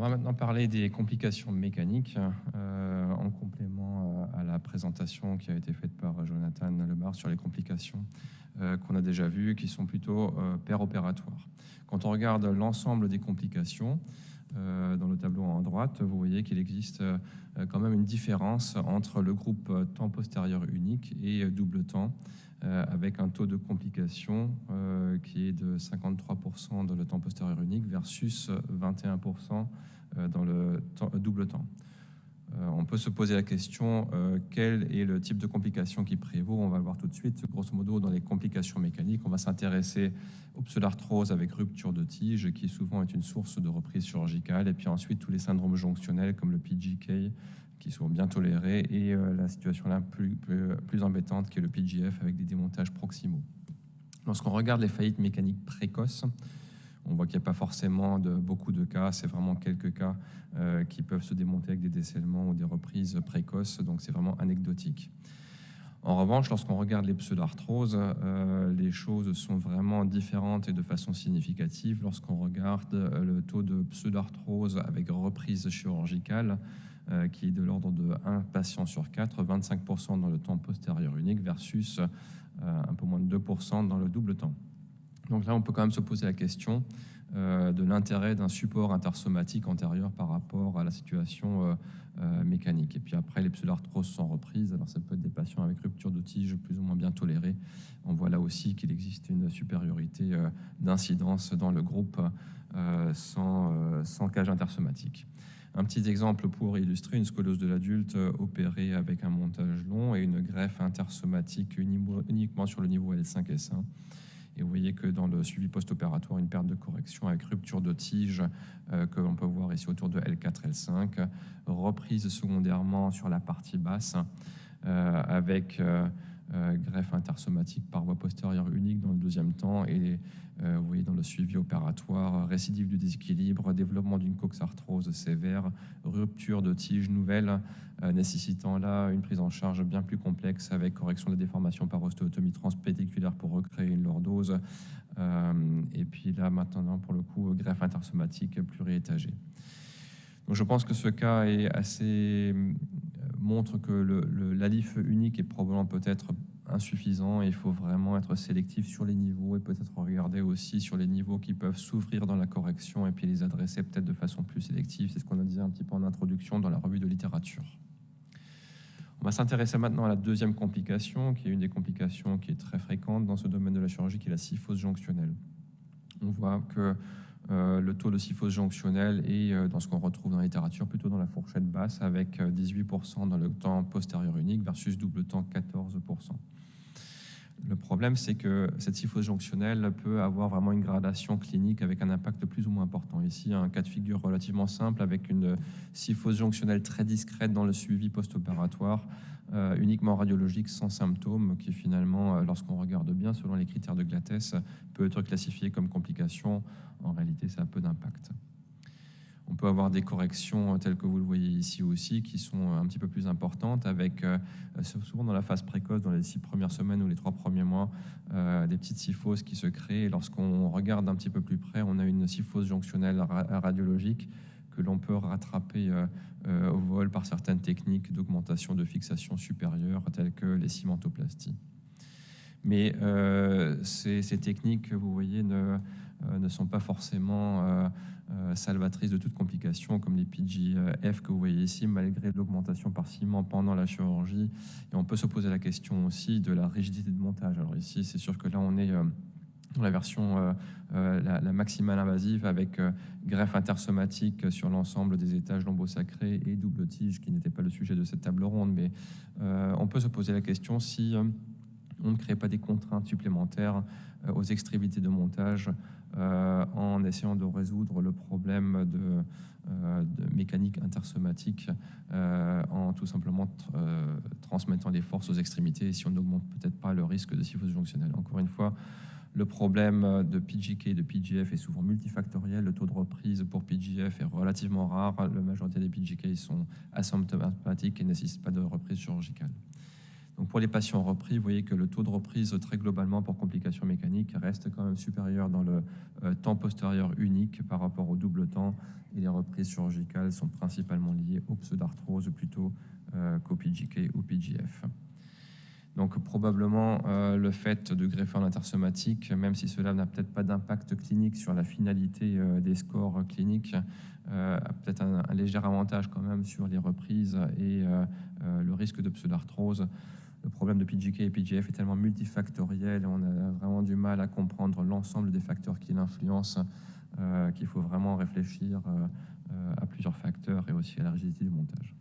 va maintenant parler des complications mécaniques en complément à la présentation qui a été faite par Jonathan Lemar sur les complications qu'on a déjà vues, qui sont plutôt péropératoires. Quand on regarde l'ensemble des complications, dans le tableau en droite, vous voyez qu'il existe quand même une différence entre le groupe temps postérieur unique et double temps, avec un taux de complication qui est de 53% dans le temps postérieur unique versus 21% dans le double temps. On peut se poser la question quel est le type de complication qui prévaut. On va le voir tout de suite. Grosso modo, dans les complications mécaniques, on va s'intéresser aux pseudarthroses avec rupture de tige, qui souvent est une source de reprise chirurgicale, et puis ensuite tous les syndromes jonctionnels comme le PGK, qui sont bien tolérés, et la situation là plus embêtante qui est le PGF avec des démontages proximaux. Lorsqu'on regarde les faillites mécaniques précoces, on voit qu'il n'y a pas forcément beaucoup de cas, c'est vraiment quelques cas qui peuvent se démonter avec des décèlements ou des reprises précoces, donc c'est vraiment anecdotique. En revanche, lorsqu'on regarde les pseudarthroses, les choses sont vraiment différentes et de façon significative. Lorsqu'on regarde le taux de pseudarthrose avec reprise chirurgicale, qui est de l'ordre de 1 patient sur 4, 25% dans le temps postérieur unique versus un peu moins de 2% dans le double temps. Donc là, on peut quand même se poser la question de l'intérêt d'un support intersomatique antérieur par rapport à la situation mécanique. Et puis après, les pseudarthroses sont reprises. Alors ça peut être des patients avec rupture de tige plus ou moins bien tolérés. On voit là aussi qu'il existe une supériorité d'incidence dans le groupe sans cage intersomatique. Un petit exemple pour illustrer une scoliose de l'adulte opérée avec un montage long et une greffe intersomatique uniquement sur le niveau L5 et S1. Et vous voyez que dans le suivi post-opératoire, une perte de correction avec rupture de tige que l'on peut voir ici autour de L4, L5, reprise secondairement sur la partie basse avec greffe intersomatique par voie postérieure unique dans le deuxième temps, et vous voyez dans le suivi opératoire, récidive du déséquilibre, développement d'une coxarthrose sévère, rupture de tige nouvelle, nécessitant là une prise en charge bien plus complexe avec correction de déformation par ostéotomie transpédiculaire pour recréer une lordose, et puis là maintenant pour le coup greffe intersomatique pluriétagée. Donc je pense que ce cas est assez montre que l'ALIF unique est probablement peut-être insuffisant, et il faut vraiment être sélectif sur les niveaux et peut-être regarder aussi sur les niveaux qui peuvent s'ouvrir dans la correction et puis les adresser peut-être de façon plus sélective. C'est ce qu'on a dit un petit peu en introduction dans la revue de littérature. On va s'intéresser maintenant à la deuxième complication, qui est une des complications qui est très fréquente dans ce domaine de la chirurgie, qui est la kyphose jonctionnelle. On voit que le taux de kyphose jonctionnelle est dans ce qu'on retrouve dans la littérature plutôt dans la fourchette basse, avec 18% dans le temps postérieur unique versus double temps 14%. Le problème, c'est que cette kyphose jonctionnelle peut avoir vraiment une gradation clinique avec un impact plus ou moins important. Ici, un cas de figure relativement simple avec une kyphose jonctionnelle très discrète dans le suivi post-opératoire, uniquement radiologique, sans symptômes, qui finalement, lorsqu'on regarde bien, selon les critères de Glattès, peut être classifié comme complication. En réalité, ça a peu d'impact. On peut avoir des corrections telles que vous le voyez ici aussi, qui sont un petit peu plus importantes, avec souvent dans la phase précoce, dans les 6 premières semaines ou les 3 premiers mois, des petites kyphoses qui se créent. Et lorsqu'on regarde un petit peu plus près, on a une kyphose jonctionnelle radiologique que l'on peut rattraper au vol par certaines techniques d'augmentation de fixation supérieure, telles que les cimentoplasties. Mais ces techniques, vous voyez, ne sont pas forcément salvatrices de toute complication, comme les PGF que vous voyez ici, malgré l'augmentation par ciment pendant la chirurgie. Et on peut se poser la question aussi de la rigidité de montage. Alors ici, c'est sûr que là, on est dans la version la maximale invasive, avec greffe intersomatique sur l'ensemble des étages lombosacrés et double tige, qui n'était pas le sujet de cette table ronde. Mais on peut se poser la question si on ne crée pas des contraintes supplémentaires aux extrémités de montage en essayant de résoudre le problème de mécanique intersomatique en tout simplement transmettant les forces aux extrémités, et si on n'augmente peut-être pas le risque de kyphose jonctionnelle. Encore une fois, le problème de PGK et de PGF est souvent multifactoriel. Le taux de reprise pour PGF est relativement rare. La majorité des PGK sont asymptomatiques et ne nécessitent pas de reprise chirurgicale. Donc pour les patients repris, vous voyez que le taux de reprise très globalement pour complications mécaniques reste quand même supérieur dans le temps postérieur unique par rapport au double temps, et les reprises chirurgicales sont principalement liées aux pseudarthroses plutôt qu'au PGK ou PGF. Donc probablement le fait de greffer en intersomatique, même si cela n'a peut-être pas d'impact clinique sur la finalité des scores cliniques, a peut-être un léger avantage quand même sur les reprises et le risque de pseudarthrose. Le problème de PGK et PGF est tellement multifactoriel et on a vraiment du mal à comprendre l'ensemble des facteurs qui l'influencent, qu'il faut vraiment réfléchir à plusieurs facteurs et aussi à la rigidité du montage.